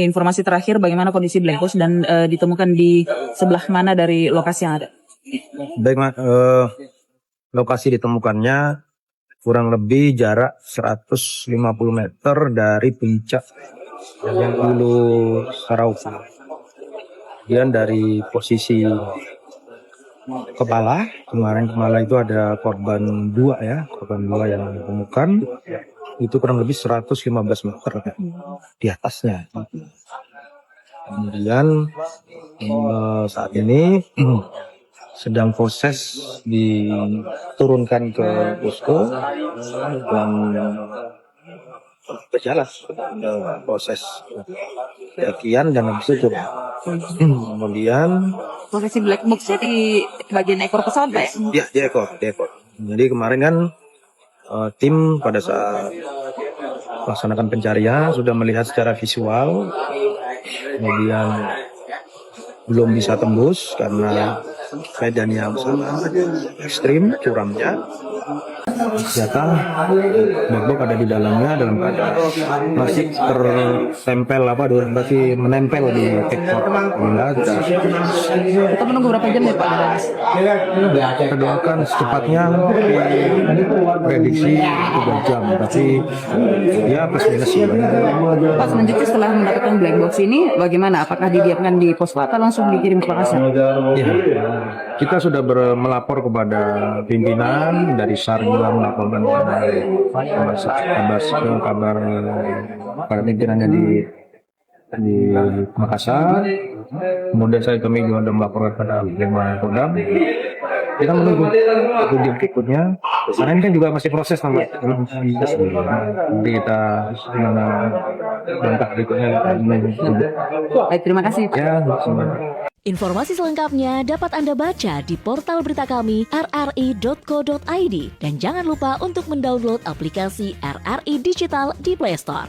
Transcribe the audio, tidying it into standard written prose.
Informasi terakhir bagaimana kondisi Black Box dan ditemukan di sebelah mana dari lokasi yang ada? Baik, lokasi ditemukannya kurang lebih jarak 150 meter dari puncak yang Hulu Saraupa. Kemudian dari posisi kepala, kemarin itu ada korban dua yang ditemukan, itu kurang lebih 115 meter di atasnya. Kemudian saat ini sedang proses diturunkan ke posko dan berjalan proses pendakian dan habis itu kemudian Posisi Black Box di bagian ekor pesawat, Pak? ya di ekor. Jadi kemarin kan tim pada saat melaksanakan pencarian sudah melihat secara visual, kemudian belum bisa tembus karena medan yang sangat ekstrim curamnya. Ternyata Black Box ada di dalamnya dalam keadaan masih tertempel masih menempel di ekor. Kita menunggu berapa jam ya, Pak? Kita doakan secepatnya, prediksi 3 jam, tapi ya plus minus ya. Pak, selanjutnya setelah mendapatkan Black Box ini bagaimana? Apakah didiamkan di pos atau langsung dikirim ke Makassar? Ya, kita sudah melapor kepada pimpinan dari SAR juga melaporkan kabar pada pimpinannya di Makassar. Kemudian kami juga sudah melaporkan pada Lima Kodam. Kita menunggu video berikutnya. Karena ini kan juga masih proses sama. Nanti kita langkah berikutnya. Baik, terima kasih, Pak. Ya, Informasi selengkapnya dapat Anda baca di portal berita kami rri.co.id dan jangan lupa untuk mendownload aplikasi RRI Digital di Play Store.